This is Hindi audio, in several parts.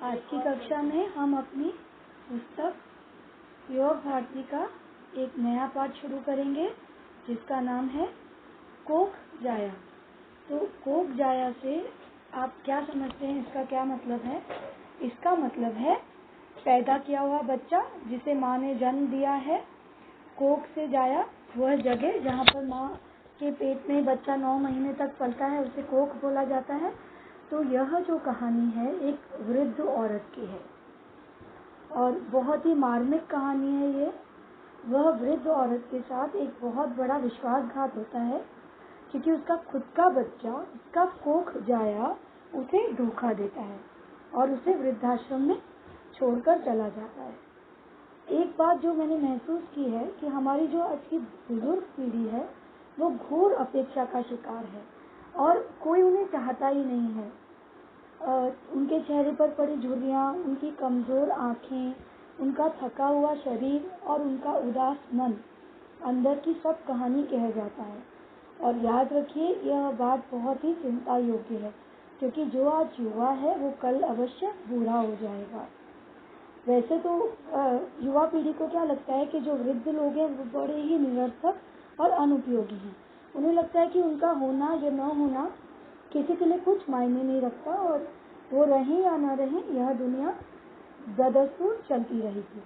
आज की कक्षा में हम अपनी पुस्तक योग भारती का एक नया पाठ शुरू करेंगे जिसका नाम है कोक जाया। तो कोक जाया से आप क्या समझते हैं, इसका क्या मतलब है? इसका मतलब है पैदा किया हुआ बच्चा जिसे माँ ने जन्म दिया है। कोक से जाया वह जगह जहाँ पर माँ के पेट में बच्चा 9 महीने तक पलता है उसे कोक बोला जाता है। तो यह जो कहानी है एक वृद्ध औरत की है और बहुत ही मार्मिक कहानी है ये। वह वृद्ध औरत के साथ एक बहुत बड़ा विश्वासघात होता है क्योंकि उसका खुद का बच्चा, उसका कोक जाया, उसे धोखा देता है और उसे वृद्धाश्रम में छोड़कर चला जाता है। एक बात जो मैंने महसूस की है कि हमारी जो आज की बुजुर्ग पीढ़ी है वो घोर अपेक्षा का शिकार है और कोई उन्हें चाहता ही नहीं है। उनके चेहरे पर पड़ी झुर्रियाँ, उनकी कमज़ोर आँखें, उनका थका हुआ शरीर और उनका उदास मन अंदर की सब कहानी कह जाता है। और याद रखिए यह बात बहुत ही चिंता योग्य है क्योंकि जो आज युवा है वो कल अवश्य बूढ़ा हो जाएगा। वैसे तो युवा पीढ़ी को क्या लगता है कि जो वृद्ध लोग हैं वो बड़े ही निरर्थक और अनुपयोगी हैं। उन्हें लगता है कि उनका होना या न होना किसी के लिए कुछ मायने नहीं रखता और वो रहें या न रहें यह दुनिया बदस्तूर चलती रहेगी।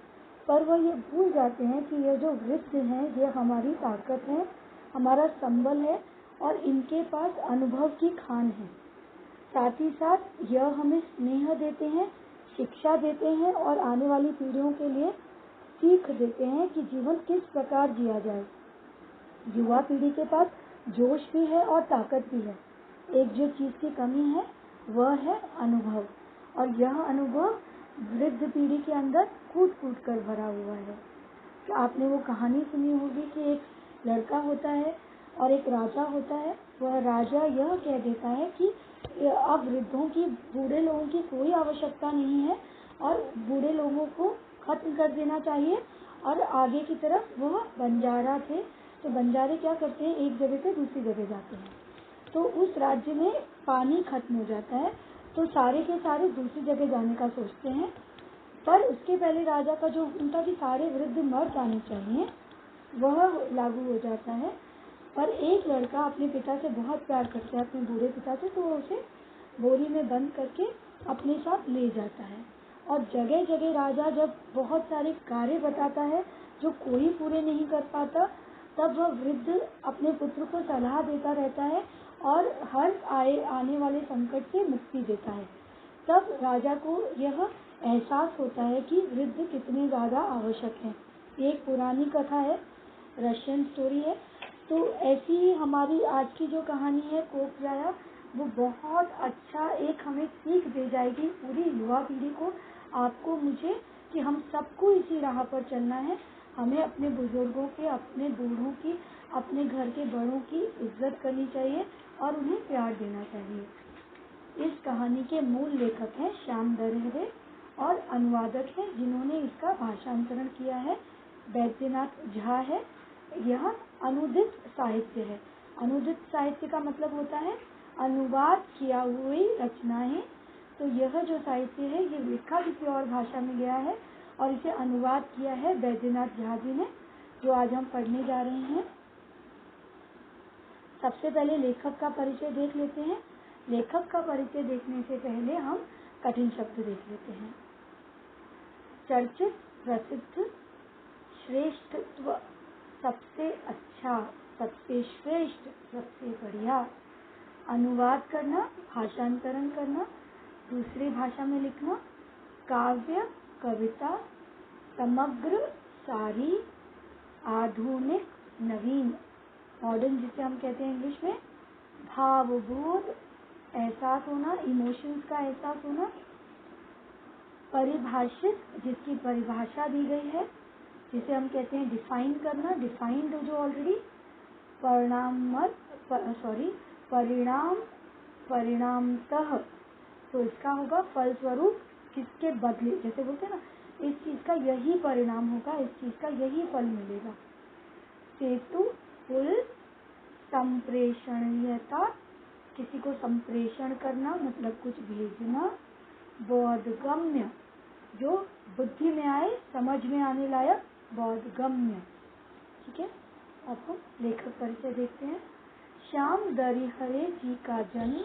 पर वह ये भूल जाते हैं कि यह जो वृद्ध हैं ये हमारी ताकत है, हमारा संबल है और इनके पास अनुभव की खान है। साथ ही साथ यह हमें स्नेह देते हैं, शिक्षा देते हैं और आने वाली पीढ़ियों के लिए सीख देते हैं कि जीवन किस प्रकार जिया जाए। युवा पीढ़ी के पास जोश भी है और ताकत भी है। एक जो चीज़ की कमी है वह है अनुभव और यह अनुभव वृद्ध पीढ़ी के अंदर कूट कूट कर भरा हुआ है। तो आपने वो कहानी सुनी होगी कि एक लड़का होता है और एक राजा होता है। वह राजा यह कह देता है कि अब वृद्धों की, बूढ़े लोगों की कोई आवश्यकता नहीं है और बूढ़े लोगों को खत्म कर देना चाहिए। और आगे की तरफ वह बंजारा थे, तो बंजारे क्या करते हैं, एक जगह से दूसरी जगह जाते हैं। तो उस राज्य में पानी खत्म हो जाता है तो सारे के सारे दूसरी जगह जाने का सोचते हैं। पर उसके पहले राजा का जो उनका कि सारे वृद्ध मर जाने चाहिए वह लागू हो जाता है। पर एक लड़का अपने पिता से बहुत प्यार करता है, अपने बूढ़े पिता से, तो वो उसे बोरी में बंद करके अपने साथ ले जाता है। और जगह जगह राजा जब बहुत सारे कार्य बताता है जो कोई पूरे नहीं कर पाता, तब वह वृद्ध अपने पुत्र को सलाह देता रहता है और हर आने वाले संकट से मुक्ति देता है। तब राजा को यह एहसास होता है कि वृद्ध कितने ज़्यादा आवश्यक हैं। एक पुरानी कथा है, रशियन स्टोरी है। तो ऐसी ही हमारी आज की जो कहानी है कोक जाया, वो बहुत अच्छा एक हमें सीख दे जाएगी पूरी युवा पीढ़ी को, आपको, मुझे, कि हम सबको इसी राह पर चलना है। हमें अपने बुजुर्गों के, अपने बूढ़ों की, अपने घर के बड़ों की इज्जत करनी चाहिए और उन्हें प्यार देना चाहिए। इस कहानी के मूल लेखक हैं श्याम दरेहरे और अनुवादक हैं जिन्होंने इसका भाषांतरण किया है बैद्यनाथ झा है। यह अनुदित साहित्य है। अनुदित साहित्य का मतलब होता है अनुवाद किया हुई रचनाएं। तो यह जो साहित्य है ये लिखा किसी और भाषा में गया है और इसे अनुवाद किया है बैद्यनाथ झा जी ने, जो आज हम पढ़ने जा रहे हैं। सबसे पहले लेखक का परिचय देख लेते हैं। लेखक का परिचय देखने से पहले हम कठिन शब्द देख लेते हैं। चर्चित, प्रसिद्ध, श्रेष्ठत्व, सबसे अच्छा, सबसे श्रेष्ठ, सबसे बढ़िया। अनुवाद करना, भाषांतरण करना, दूसरी भाषा में लिखना, काव्य, कविता, समग्र, सारी, आधुनिक, नवीन, मॉडर्न जिसे हम कहते हैं इंग्लिश में, भावबोध, एहसास होना, इमोशंस का एहसास होना, परिभाषित, जिसकी परिभाषा दी गई है, जिसे हम कहते हैं डिफाइन करना, डिफाइंड जो ऑलरेडी, परिणाम, परिणामतः, तो इसका होगा फलस्वरूप, किसके बदले, जैसे बोलते हैं ना, इस चीज का यही परिणाम होगा, इस चीज का यही फल मिलेगा। सेतु, पुल, संप्रेषणीयता, किसी को संप्रेषण करना मतलब कुछ भेजना, बोधगम्य, जो बुद्धि में आए, समझ में आने लायक, बोधगम्य। ठीक है, अब हम लेखक परिचय देखते हैं। श्याम दरिहरे जी का जन्म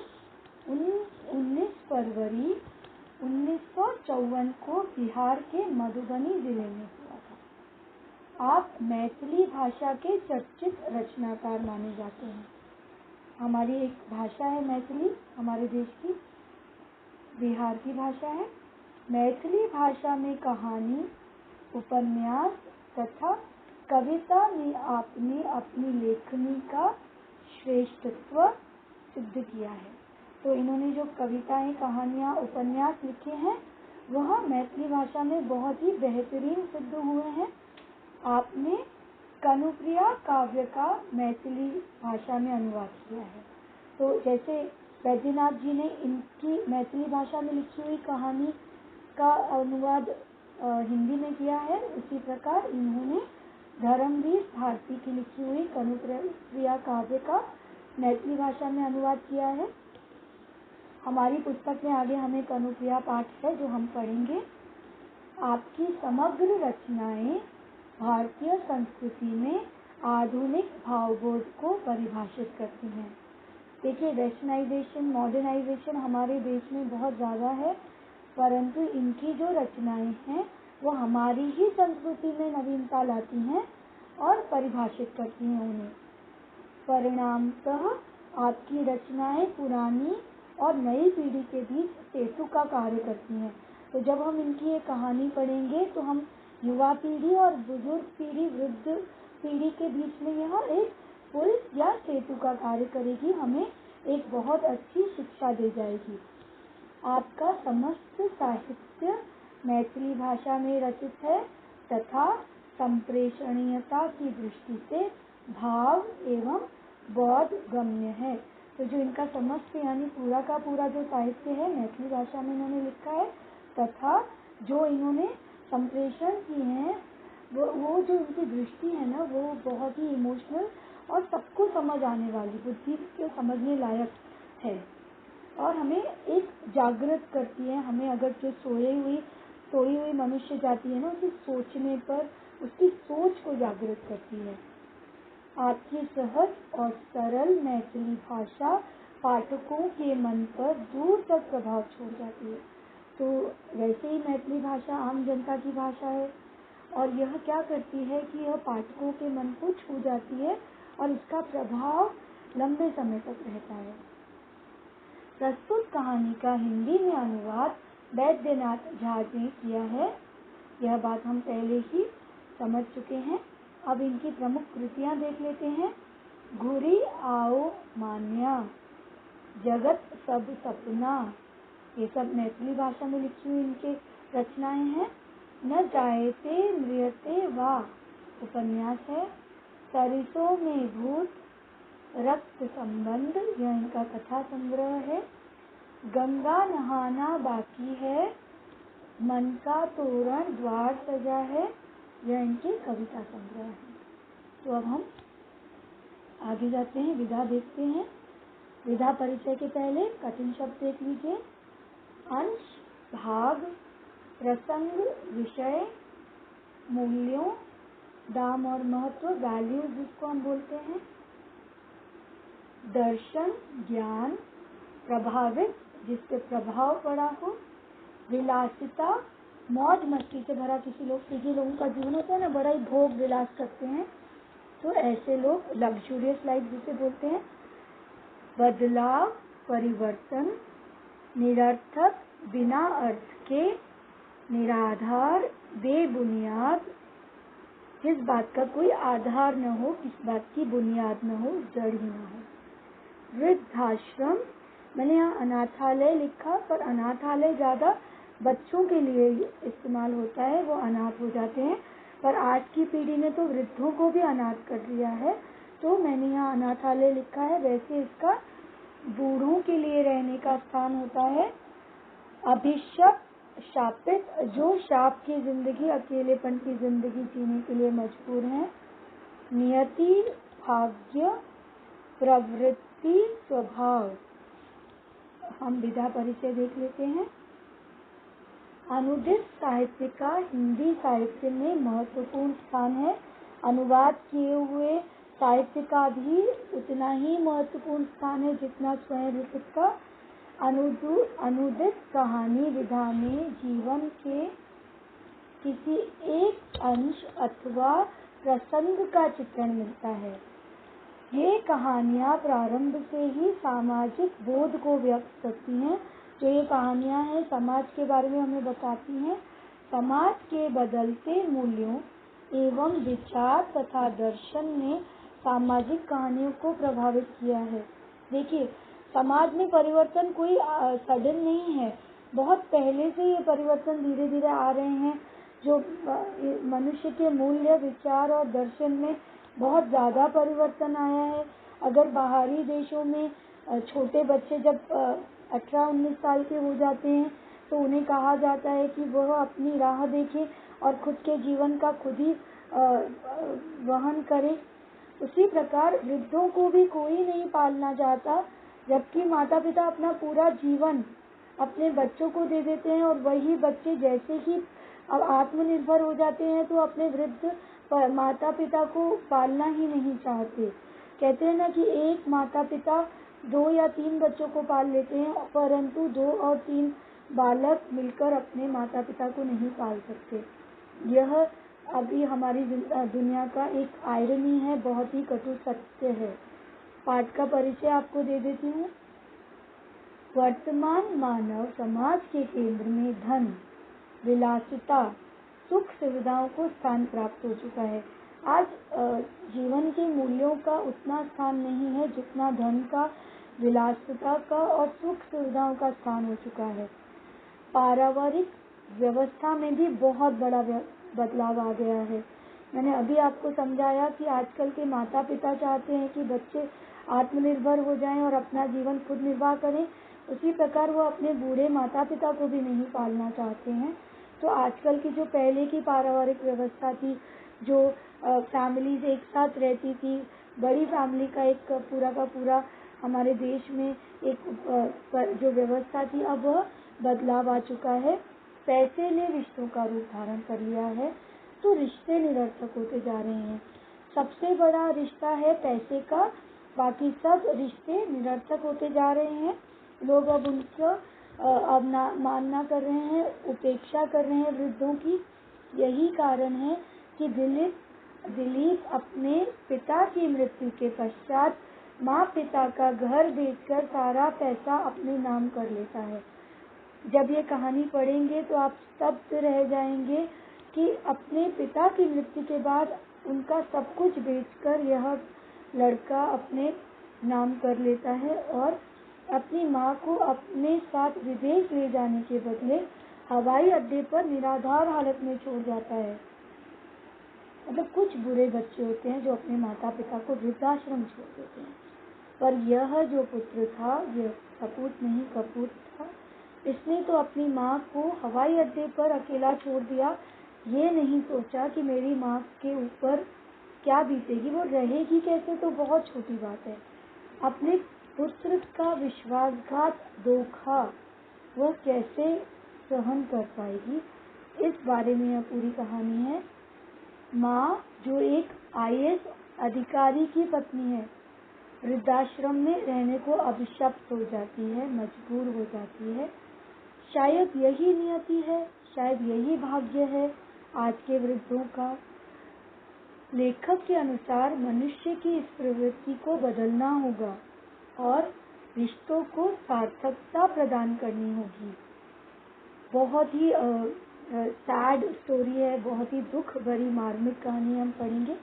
19 फरवरी 1954 को बिहार के मधुबनी जिले में हुआ था। आप मैथिली भाषा के चर्चित रचनाकार माने जाते हैं। हमारी एक भाषा है मैथिली, हमारे देश की, बिहार की भाषा है। मैथिली भाषा में कहानी, उपन्यास तथा कविता में आपने अपनी लेखनी का श्रेष्ठत्व सिद्ध किया है। तो इन्होंने जो कविताएं, कहानियां, उपन्यास लिखे हैं वह मैथिली भाषा में बहुत ही बेहतरीन सिद्ध हुए हैं। आपने कनुप्रिया काव्य का मैथिली भाषा में अनुवाद किया है। तो जैसे बैद्यनाथ जी ने इनकी मैथिली भाषा में लिखी हुई कहानी का अनुवाद हिंदी में किया है, उसी प्रकार इन्होंने धर्मवीर भारती की लिखी हुई कनुप्रिया काव्य का मैथिली भाषा में अनुवाद किया है। हमारी पुस्तक में आगे हमें कनुप्रिया पाठ है जो हम पढ़ेंगे। आपकी समग्र रचनाएं भारतीय संस्कृति में आधुनिक भावबोध को परिभाषित करती हैं। देखिए, वेस्टर्नाइजेशन, मॉडर्नाइजेशन हमारे देश में बहुत ज़्यादा है, परंतु इनकी जो रचनाएं हैं वो हमारी ही संस्कृति में नवीनता लाती हैं और परिभाषित करती हैं उन्हें। परिणामतः आपकी रचनाएं पुरानी और नई पीढ़ी के बीच सेतु का कार्य करती हैं। तो जब हम इनकी एक कहानी पढ़ेंगे तो हम युवा पीढ़ी और बुजुर्ग पीढ़ी, वृद्ध पीढ़ी के बीच में यह एक पुल या सेतु का कार्य करेगी, हमें एक बहुत अच्छी शिक्षा दे जाएगी। आपका समस्त साहित्य मैथिली भाषा में रचित है तथा संप्रेषणीयता की दृष्टि से भाव एवं बोधगम्य है। तो जो इनका समस्त यानी पूरा का पूरा जो साहित्य है मैथिली भाषा में इन्होंने लिखा है, तथा जो इन्होंने संप्रेषण की है वो जो इनकी दृष्टि है ना, वो बहुत ही इमोशनल और सबको समझ आने वाली, बुद्धि के समझने लायक है और हमें एक जागृत करती है। हमें अगर जो सोई हुई मनुष्य जाती है ना, उसे सोचने पर उसकी सोच को जागृत करती है। आपकी सहज और सरल मैथिली भाषा पाठकों के मन पर दूर तक प्रभाव छोड़ जाती है। तो वैसे ही मैथिली भाषा आम जनता की भाषा है और यह क्या करती है कि यह पाठकों के मन को छू जाती है और इसका प्रभाव लंबे समय तक रहता है। प्रस्तुत कहानी का हिंदी में अनुवाद बैद्यनाथ झा ने किया है। यह बात हम पहले ही समझ चुके हैं। अब इनकी प्रमुख कृतियां देख लेते हैं। घुरी आओ मान्या, जगत सब सपना, ये सब मैथिली भाषा में लिखी हुई इनके रचनाएं हैं। न जायते म्रियते वा, उपन्यास है। सरिसों में भूत, रक्त संबंध, यह इनका कथा संग्रह है। गंगा नहाना बाकी है, मन का तोरण द्वार सजा है, यह इनकी कविता संग्रह है। तो अब हम आगे जाते हैं, विधा देखते हैं। विधा परिचय के पहले कठिन शब्द देख लीजिए। अंश, भाग, प्रसंग, विषय, मूल्यों, दाम और महत्व, वैल्यूज जिसको हम बोलते हैं। दर्शन, ज्ञान, प्रभावित, जिससे प्रभाव पड़ा हो। विलासिता, मौज मस्ती से भरा किसी लोगों का जीवन होता है ना, बड़ा ही भोग विलास करते हैं, तो ऐसे लोग लग्जूरियस लाइफ जिसे बोलते हैं। बदलाव, परिवर्तन, निरर्थक, बिना अर्थ के, निराधार, बेबुनियाद, जिस बात का कोई आधार न हो, किस बात की बुनियाद न हो, जड़ ही न हो। वृद्धाश्रम, मैंने यहाँ अनाथालय लिखा, पर अनाथालय ज़्यादा बच्चों के लिए इस्तेमाल होता है, वो अनाथ हो जाते हैं, पर आज की पीढ़ी ने तो वृद्धों को भी अनाथ कर दिया है, तो मैंने यहाँ अनाथालय लिखा है। वैसे इसका बूढ़ों के लिए रहने का स्थान होता है। अभिशप्त, शापित, जो शाप की जिंदगी, अकेलेपन की जिंदगी जीने के लिए मजबूर हैं। नियति, भाग्य, प्रवृत्ति, स्वभाव। हम विधा परिचय देख लेते हैं। अनुदित साहित्य का हिंदी साहित्य में महत्वपूर्ण स्थान है। अनुवाद किए हुए साहित्य का भी उतना ही महत्वपूर्ण स्थान है जितना स्वयं लिखित का। अनुदित कहानी विधा में जीवन के किसी एक अंश अथवा प्रसंग का चित्रण मिलता है। ये कहानियाँ प्रारंभ से ही सामाजिक बोध को व्यक्त करती हैं। जो ये कहानियाँ हैं समाज के बारे में हमें बताती हैं, समाज के बदलते मूल्यों एवं विचार तथा दर्शन ने सामाजिक कहानियों को प्रभावित किया है। देखिए, समाज में परिवर्तन कोई सडन नहीं है, बहुत पहले से ये परिवर्तन धीरे धीरे आ रहे हैं। जो मनुष्य के मूल्य, विचार और दर्शन में बहुत ज़्यादा परिवर्तन आया है। अगर बाहरी देशों में छोटे बच्चे जब 18-19 साल के हो जाते हैं तो उन्हें कहा जाता है कि वह अपनी राह देखें और खुद के जीवन का खुद ही वहन करें। उसी प्रकार वृद्धों को भी कोई नहीं पालना चाहता, जबकि माता पिता अपना पूरा जीवन अपने बच्चों को दे देते हैं और वही बच्चे जैसे ही अब आत्मनिर्भर हो जाते हैं तो अपने वृद्ध माता पिता को पालना ही नहीं चाहते। कहते हैं ना कि एक माता पिता 2 या 3 बच्चों को पाल लेते हैं, परंतु 2 और 3 बालक मिलकर अपने माता पिता को नहीं पाल सकते। यह अभी हमारी दुनिया का एक आयरनी है, बहुत ही कटु सत्य है। पाठ का परिचय आपको दे देती हूँ। वर्तमान मानव समाज के केंद्र में धन, विलासिता, सुख सुविधाओं को स्थान प्राप्त हो चुका है। आज जीवन के मूल्यों का उतना स्थान नहीं है जितना धन का, विलासिता का और सुख सुविधाओं का स्थान हो चुका है। पारिवारिक व्यवस्था में भी बहुत बड़ा बदलाव आ गया है। मैंने अभी आपको समझाया कि आजकल के माता पिता चाहते हैं कि बच्चे आत्मनिर्भर हो जाएं और अपना जीवन खुद निर्वाह करें। उसी प्रकार वो अपने बूढ़े माता पिता को भी नहीं पालना चाहते हैं। तो आजकल की जो पहले की पारिवारिक व्यवस्था थी, जो फैमिलीज एक साथ रहती थी, बड़ी फैमिली का एक पूरा का पूरा हमारे देश में एक जो व्यवस्था थी, अब वह बदलाव आ चुका है। पैसे ने रिश्तों का रूप धारण कर लिया है, तो रिश्ते निरर्थक होते जा रहे हैं। सबसे बड़ा रिश्ता है पैसे का, बाकी सब रिश्ते निरर्थक होते जा रहे हैं। लोग अब उनका मानना कर रहे हैं, उपेक्षा कर रहे हैं वृद्धों की। यही कारण है कि दिलीप अपने पिता की मृत्यु के पश्चात माँ पिता का घर बेचकर सारा पैसा अपने नाम कर लेता है। जब ये कहानी पढ़ेंगे तो आप स्तब्ध रह जाएंगे कि अपने पिता की मृत्यु के बाद उनका सब कुछ बेचकर यह लड़का अपने नाम कर लेता है और अपनी माँ को अपने साथ विदेश ले जाने के बदले हवाई अड्डे पर निराधार हालत में छोड़ जाता है। मतलब कुछ बुरे बच्चे होते हैं जो अपने माता पिता को वृद्धाश्रम छोड़ देते हैं, पर यह जो पुत्र था, यह सपूत नहीं कपूत था। इसने तो अपनी माँ को हवाई अड्डे पर अकेला छोड़ दिया, ये नहीं सोचा कि मेरी माँ के ऊपर क्या बीतेगी, वो रहेगी कैसे, तो बहुत छोटी बात है। अपने पुत्र का विश्वासघात, धोखा वह कैसे सहन कर पाएगी, इस बारे में यह पूरी कहानी है। माँ जो एक IAS अधिकारी की पत्नी है, वृद्धाश्रम में रहने को अभिशप्त हो जाती है, मजबूर हो जाती है। शायद यही नियति है, शायद यही भाग्य है आज के वृद्धों का। लेखक के अनुसार मनुष्य की इस प्रवृत्ति को बदलना होगा और रिश्तों को सार्थकता प्रदान करनी होगी। बहुत ही सैड स्टोरी है, बहुत ही दुख भरी मार्मिक कहानी हम पढ़ेंगे।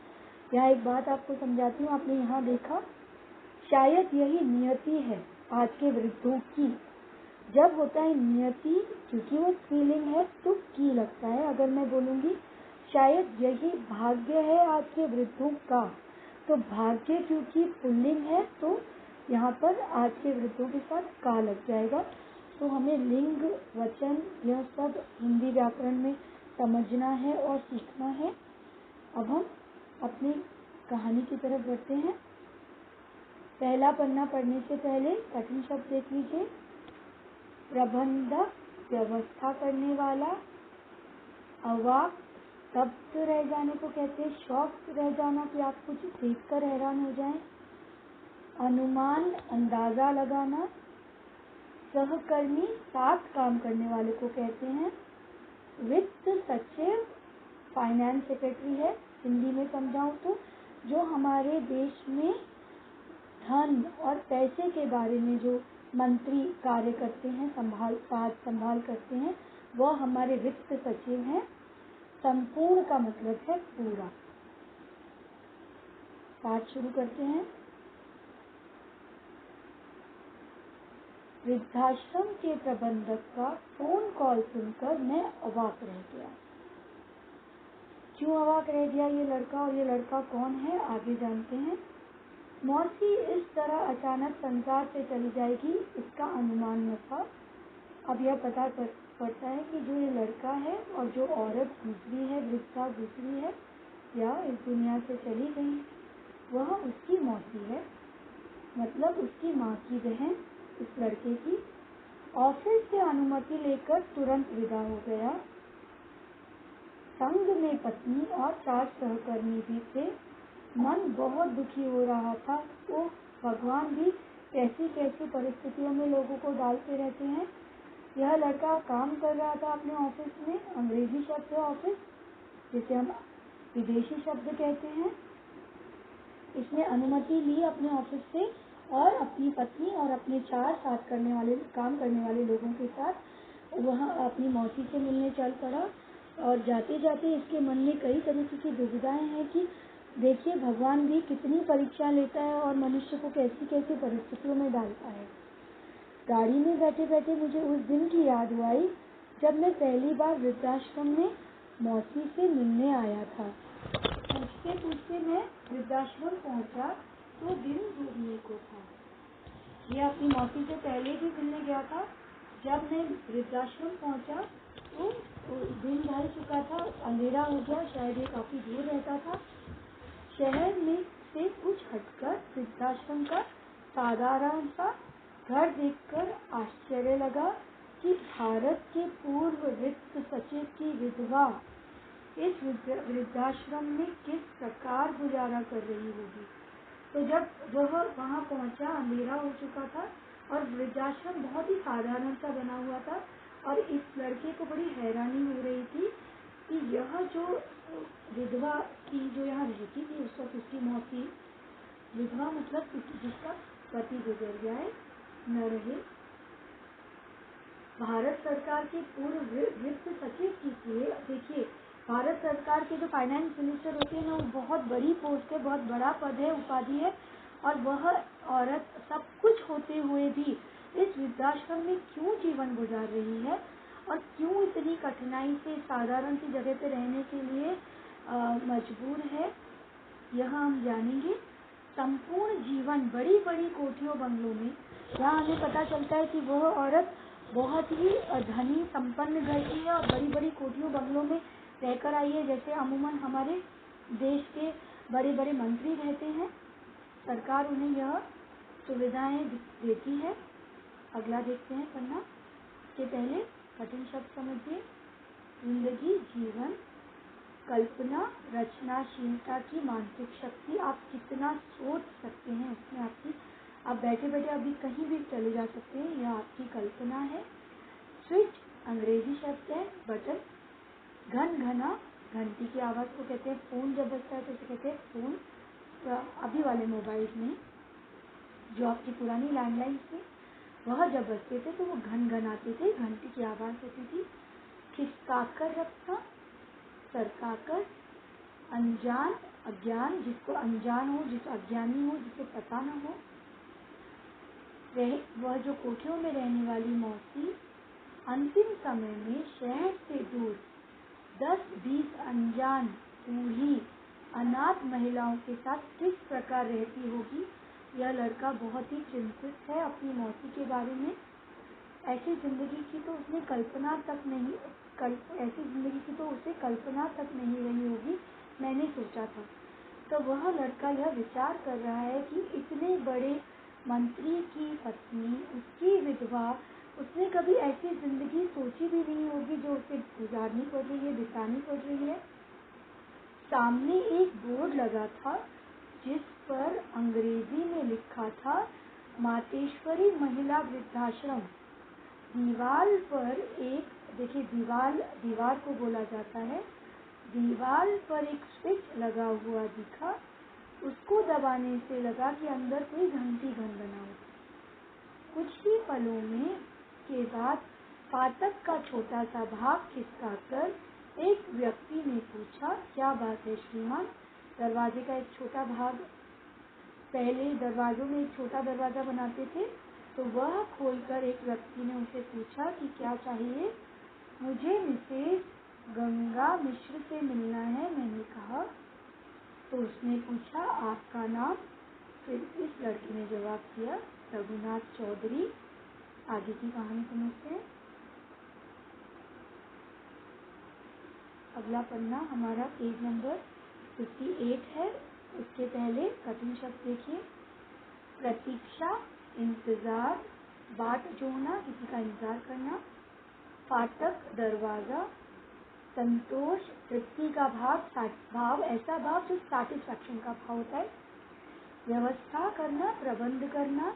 यहाँ एक बात आपको समझाती हूँ, आपने यहाँ देखा, शायद यही नियति है आज के वृद्धों की। जब होता है नियति, क्योंकि वो स्त्रीलिंग है तो की लगता है। अगर मैं बोलूँगी शायद यही भाग्य है आज के वृद्धों का, तो भाग्य क्योंकि पुल्लिंग है तो यहाँ पर आज के वृद्धों के साथ का लग जाएगा। तो हमें लिंग, वचन, यह सब हिंदी व्याकरण में समझना है और सीखना है। अब हम अपनी कहानी की तरफ बढ़ते हैं। पहला पन्ना पढ़ने से पहले कठिन शब्द देख लीजिए। प्रबंधक व्यवस्था करने वाला, अवाक स्तब्ध रह जाने को कहते हैं, शॉक रह जाना कि आप कुछ देखकर हैरान हो जाएं, अनुमान अंदाजा लगाना, सहकर्मी साथ काम करने वाले को कहते हैं, वित्त सचिव फाइनेंस सेक्रेटरी है हिंदी में समझाऊं तो, जो हमारे देश में धन और पैसे के बारे में जो मंत्री कार्य करते हैं, संभाल करते हैं, वह हमारे वित्त सचिव हैं। संपूर्ण का मतलब है पूरा। पाठ शुरू करते हैं। वृद्धाश्रम के प्रबंधक का फोन कॉल सुनकर मैं अवाक रह गया। क्यों अवाक रह गया ये लड़का, और ये लड़का कौन है, आगे जानते हैं। मौसी इस तरह अचानक संसार से चली जाएगी, इसका अनुमान न था। अब यह पता पड़ता है कि जो ये लड़का है और जो औरत गुजरी है, वृद्धा गुजरी है या इस दुनिया से चली गई, वह उसकी मौसी है, मतलब उसकी माँ की बहन, इस लड़के की। ऑफिस से अनुमति लेकर तुरंत विदा हो गया। संघ में पत्नी और 4 सहकर्मी भी थे। मन बहुत दुखी हो रहा था। तो भगवान भी कैसी कैसी परिस्थितियों में लोगों को डालते रहते हैं। यह लड़का काम कर रहा था अपने ऑफिस में, अंग्रेजी शब्द है ऑफिस, जिसे हम विदेशी शब्द कहते हैं। इसने अनुमति ली अपने ऑफिस से और अपनी पत्नी और अपने 4 काम करने वाले लोगों के साथ वह अपनी मौसी से मिलने चल पड़ा। और जाते जाते इसके मन में कई तरीके की दुविधाएं हैं कि देखिए भगवान भी कितनी परीक्षा लेता है और मनुष्य को कैसी कैसी परिस्थितियों में डालता है। गाड़ी में बैठे बैठे मुझे उस दिन की याद आई जब मैं पहली बार वृद्धाश्रम में मौसी से मिलने आया था। पूछते पूछते मैं वृद्धाश्रम पहुंचा तो दिन डूबने को था। यह अपनी मौसी से पहले भी मिलने गया था। जब मैं वृद्धाश्रम पहुंचा तो दिन ढल चुका था, अंधेरा हो गया, शायद ये काफी दूर रहता था। शहर में से कुछ हटकर वृद्धाश्रम का साधारण सा घर देखकर आश्चर्य लगा कि भारत के पूर्व वित्त सचिव की विधवा इस वृद्धाश्रम में किस प्रकार गुजारा कर रही होगी। तो जब वह वहाँ पहुँचा, अंधेरा हो चुका था और वृद्धाश्रम बहुत ही साधारण सा बना हुआ था और इस लड़के को बड़ी हैरानी हो रही थी कि यह जो विधवा की जो यहाँ रहती थी उस वक्त उसकी मौसी, विधवा मतलब जिसका पति गुजर गया है, न रहे, भारत सरकार के पूर्व वित्त सचिव की थी। देखिए भारत सरकार के जो फाइनेंस मिनिस्टर होते हैं ना, वो बहुत बड़ी पोस्ट है, बहुत बड़ा पद है, उपाधि है, और वह औरत सब कुछ होते हुए भी इस वृद्धाश्रम में क्यों जीवन गुजार रही है और क्यों इतनी कठिनाई से साधारण सी जगह पे रहने के लिए मजबूर है, यह हम जानेंगे। संपूर्ण जीवन बड़ी बड़ी कोठियों बंगलों में, यहाँ हमें पता चलता है कि वह औरत बहुत ही धनी संपन्न घर की है और बड़ी बड़ी कोठियों बंगलों में रहकर आई है, जैसे अमूमन हमारे देश के बड़े बड़े मंत्री रहते हैं। सरकार उन्हें यह सुविधाएं देती है। अगला देखते हैं पन्ना के पहले कठिन शब्द समझिए। जिंदगी, जीवन, कल्पना, रचनाशीलता की मानसिक शक्ति। आप कितना सोच सकते हैं उसमें आपकी, आप बैठे बैठे अभी कहीं भी चले जा सकते हैं, यह आपकी कल्पना है। स्विच अंग्रेजी शब्द है, बटन। घन घना, घंटी की आवाज़ को कहते हैं फ़ोन, जब बजता है तो उसे कहते हैं फ़ोन। तो अभी वाले मोबाइल में जो आपकी पुरानी लैंडलाइन थी, वह जब बजते थे तो वो घन घन आते थे, घंटी की आवाज़ होती थी। खिसका कर रखना, सरकाकर, अनजान, अज्ञान, जिसको अनजान हो, जिसको अज्ञानी हो, जिसे पता न हो। वह जो कोठियों में रहने वाली मौसी अंतिम समय में शहर से दूर 10-20 अनजान बूढ़ी अनाथ महिलाओं के साथ किस प्रकार रहती होगी। यह लड़का बहुत ही चिंतित है अपनी मौसी के बारे में। ऐसी जिंदगी की तो उसने कल्पना तक नहीं ऐसी जिंदगी की तो उसे कल्पना तक नहीं रही होगी, मैंने सोचा था। तो वह लड़का यह विचार कर रहा है कि इतने बड़े मंत्री की पत्नी, उसकी विधवा उसने कभी ऐसी जिंदगी सोची भी नहीं होगी जो उसे गुजारनी पड़ रही है, बितानी पड़ रही है। सामने एक बोर्ड लगा था जिस पर अंग्रेजी में लिखा था मातेश्वरी महिला वृद्धाश्रम। दीवार पर एक, देखिए दीवार को बोला जाता है, दीवार पर एक स्विच लगा हुआ दिखा। उसको दबाने से लगा कि अंदर कोई घंटी घन बना हो। कुछ ही पलों में के बाद फाटक का छोटा सा भाग खिसकाकर एक व्यक्ति ने पूछा, क्या बात है श्रीमान? दरवाजे का एक छोटा भाग, पहले दरवाजों में एक छोटा दरवाजा बनाते थे, तो वह खोलकर एक व्यक्ति ने उसे पूछा कि क्या चाहिए? मुझे मिसेस गंगा मिश्र से मिलना है, मैंने कहा। तो उसने पूछा, आपका नाम? फिर इस लड़के ने जवाब दिया, रघुनाथ चौधरी। आगे की कहानी समझते हैं। अगला पन्ना हमारा पेज नंबर 58 है। उसके पहले कठिन शब्द देखिए, प्रतीक्षा, इंतजार, बाट जोड़ना, किसी का इंतजार करना, फाटक, दरवाजा, संतोष, तृप्ति का भाव, ऐसा भाव जो सैटिस्फैक्शन का भाव होता है, व्यवस्था करना, प्रबंध करना,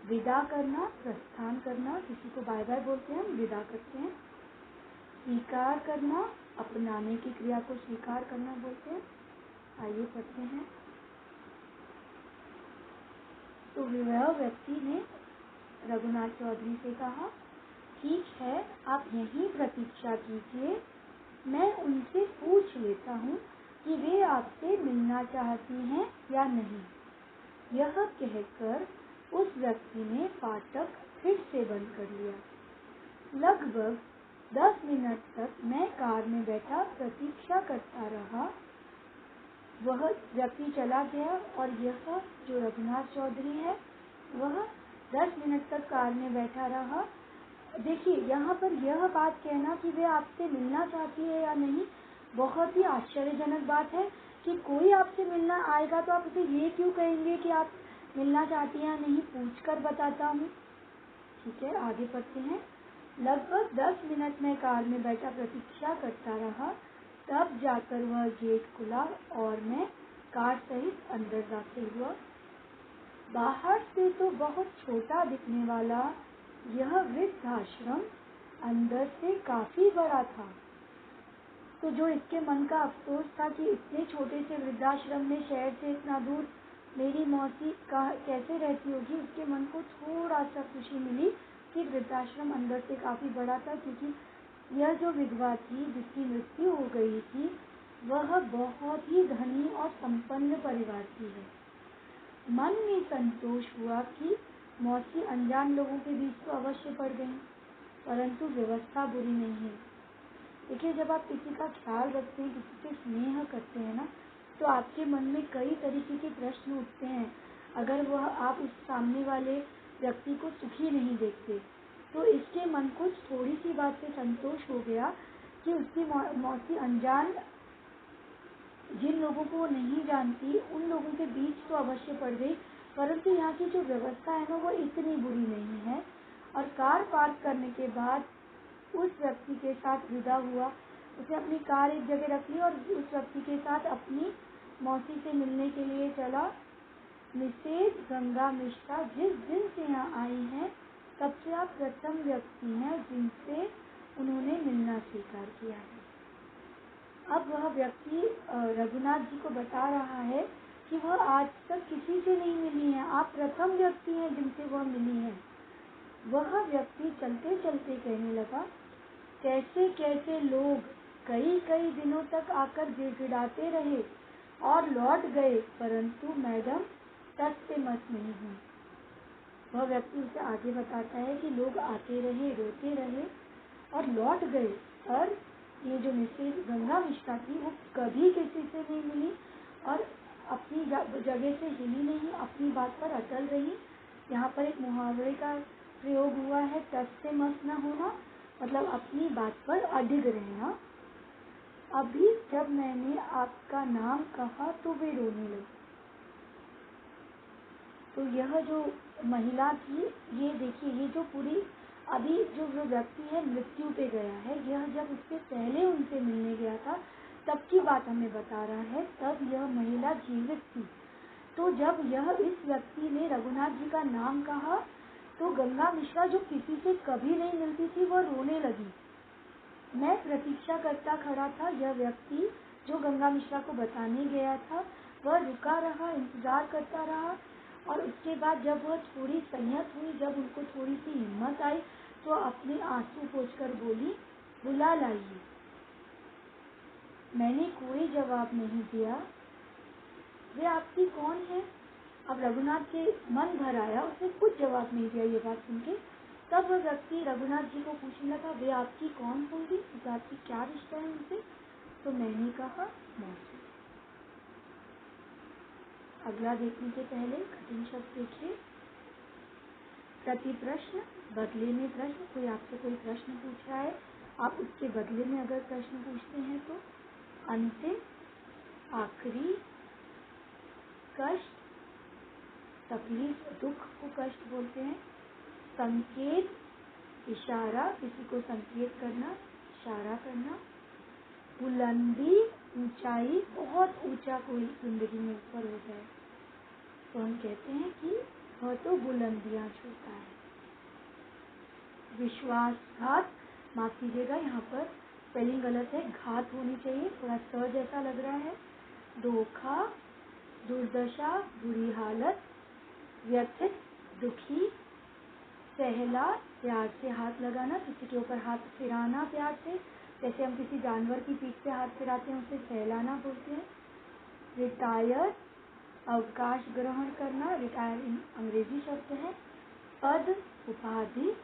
विदा करना, प्रस्थान करना, किसी को बाय बाय बोलते हैं, हम विदा करते हैं, स्वीकार करना, अपनाने की क्रिया को स्वीकार करना बोलते हैं। आइए पढ़ते हैं। तो वह व्यक्ति ने रघुनाथ चौधरी से कहा, ठीक है, आप यहीं प्रतीक्षा कीजिए, मैं उनसे पूछ लेता हूँ कि वे आपसे मिलना चाहती हैं या नहीं। यह कहकर उस व्यक्ति ने फाटक फिर से बंद कर लिया। लगभग 10 मिनट तक मैं कार में बैठा प्रतीक्षा करता रहा। वह व्यक्ति चला गया और यह जो रघुनाथ चौधरी है वह 10 मिनट तक कार में बैठा रहा। देखिए यहाँ पर यह बात कहना कि वे आपसे मिलना चाहती है या नहीं, बहुत ही आश्चर्यजनक बात है कि कोई आपसे मिलना आएगा तो आप उसे ये क्यों कहेंगे कि आप मिलना चाहती हैं या नहीं, पूछकर बताता हूँ। ठीक है, आगे पढ़ते हैं। लगभग 10 मिनट में कार में बैठा प्रतीक्षा करता रहा, तब जाकर वह गेट खुला और मैं कार सहित अंदर दाखिल हुआ। बाहर से तो बहुत छोटा दिखने वाला यह वृद्धाश्रम अंदर से काफी बड़ा था। तो जो इसके मन का अफसोस था कि इतने छोटे से वृद्धाश्रम में शहर से इतना दूर मेरी मौसी कैसे रहती होगी, उसके मन को थोड़ा सा खुशी मिली कि वृद्धाश्रम अंदर से काफी बड़ा था, क्योंकि यह जो विधवा थी जिसकी मृत्यु हो गई थी वह बहुत ही धनी और संपन्न परिवार की है। मन में संतोष हुआ कि मौसी अनजान लोगों के बीच तो अवश्य पड़ गई, परंतु व्यवस्था बुरी नहीं है। देखिए, जब आप किसी का ख्याल रखते हैं, किसी से स्नेह करते हैं ना, तो आपके मन में कई तरीके के प्रश्न उठते हैं। अगर वह आप उस सामने वाले व्यक्ति को सुखी नहीं देखते, तो इसके मन को थोड़ी सी बात से संतोष हो गया कि उसकी मौसी अनजान, जिन लोगों को वो नहीं जानती, उन लोगों के बीच तो अवश्य पड़ गई, परंतु यहाँ की जो व्यवस्था है ना वो इतनी बुरी नहीं है। और कार पार्क करने के बाद उस व्यक्ति के साथ विदा हुआ। उसने अपनी कार एक जगह रख ली और उस व्यक्ति के साथ अपनी मौसी से मिलने के लिए चला। मिसेज गंगा मिश्रा जिस दिन से यहाँ आई हैं तब से आप प्रथम व्यक्ति हैं जिनसे उन्होंने मिलना स्वीकार किया है। अब वह व्यक्ति रघुनाथ जी को बता रहा है कि वह आज तक किसी से नहीं मिली है, आप प्रथम व्यक्ति हैं जिनसे वह मिली है। वह व्यक्ति चलते चलते कहने लगा, कैसे कैसे लोग कई कई दिनों तक आकर गिड़गिड़ाते रहे और लौट गए, परंतु मैडम टस से मस नहीं हुई। वह व्यक्ति उसे आगे बताता है कि लोग आते रहे, रोते रहे और लौट गए, और ये जो मिसेज गंगा मिश्रा थी वो कभी किसी से नहीं मिली और अपनी जगह से हिली नहीं, अपनी बात पर अटल रही। यहाँ पर एक मुहावरे का प्रयोग हुआ है, टस से मस न होना, मतलब अपनी बात पर अडिग रहना। अभी जब मैंने आपका नाम कहा तो वे रोने लगी। तो यह जो महिला थी, ये देखिए, ये जो पूरी अभी जो व्यक्ति है मृत्यु पे गया है, यह जब उससे पहले उनसे मिलने गया था तब की बात हमें बता रहा है। तब यह महिला जीवित थी। तो जब यह इस व्यक्ति ने रघुनाथ जी का नाम कहा तो गंगा मिश्रा, जो किसी से कभी नहीं मिलती थी, वह रोने लगी। मैं प्रतीक्षा करता खड़ा था। यह व्यक्ति जो गंगा मिश्रा को बताने गया था वह रुका रहा, इंतजार करता रहा। और उसके बाद जब वह थोड़ी संयत हुई, जब उनको थोड़ी सी हिम्मत आई, तो अपने आंसू पोंछकर बोली, बुला लाइए। मैंने कोई जवाब नहीं दिया। वे आपकी कौन है? अब रघुनाथ के मन भर आया, उसने कुछ जवाब नहीं दिया। ये बात सुन के तब वह व्यक्ति रघुनाथ जी को पूछने लगा, वे आपकी कौन होंगी? आपकी क्या रिश्ता है उनसे? तो मैंने कहा, मौसी। अगला देखने से पहले कठिन शब्द देखिए। प्रति प्रश्न, बदले में प्रश्न। कोई आपसे कोई प्रश्न पूछ रहा है, आप उसके बदले में अगर प्रश्न पूछते हैं तो अंतिम, आखिरी, कष्ट, तकलीफ, दुख को कष्ट बोलते हैं। संकेत, इशारा, किसी को संकेत करना, इशारा करना। बुलंदी, ऊंचाई, बहुत ऊंचा कोई जिंदगी में ऊपर हो जाए तो हम कहते हैं कि वह तो बुलंदियां छूता है। विश्वासघात, माफ कीजिएगा यहाँ पर स्पेलिंग गलत है, घात होनी चाहिए, थोड़ा स जैसा लग रहा है। धोखा, दुर्दशा, बुरी हालत, व्यथित, दुखी, सहला, प्यार से हाथ लगाना, किसी के ऊपर हाथ फिराना प्यार से, जैसे हम किसी जानवर की पीठ पे हाथ फिराते हैं उसे सहलाना बोलते हैं। रिटायर, अवकाश ग्रहण करना, रिटायर अंग्रेजी शब्द है। पद, उपाधि,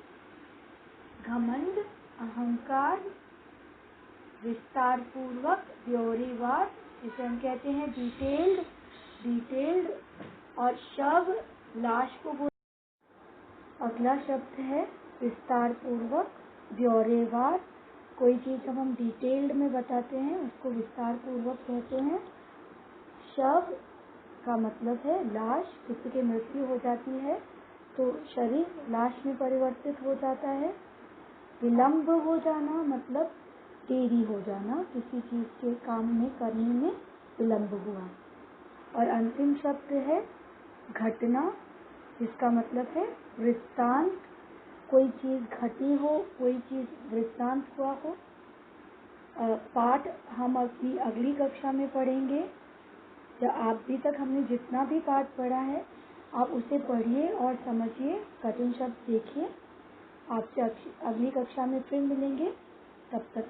घमंड, अहंकार, विस्तार पूर्वक, ब्यौरेवार, जिसे हम कहते हैं डिटेल्ड। और शव, लाश को बोल। अगला शब्द है विस्तार पूर्वक, ब्यौरेवार। कोई चीज जब हम डिटेल्ड में बताते हैं उसको विस्तार पूर्वक कहते हैं। शव का मतलब है लाश, किसी की मृत्यु हो जाती है तो शरीर लाश में परिवर्तित हो जाता है। विलंब हो जाना मतलब देरी हो जाना, किसी चीज के काम में करने में विलंब हुआ। और अंतिम शब्द है घटना, जिसका मतलब है वृत्तांत। कोई चीज घटी हो, कोई चीज वृत्तांत हुआ हो। पाठ हम अपनी अगली कक्षा में पढ़ेंगे। या अभी तक हमने जितना भी पाठ पढ़ा है आप उसे पढ़िए और समझिए, कठिन शब्द देखिए। आपसे अगली कक्षा में फिर मिलेंगे, तब तक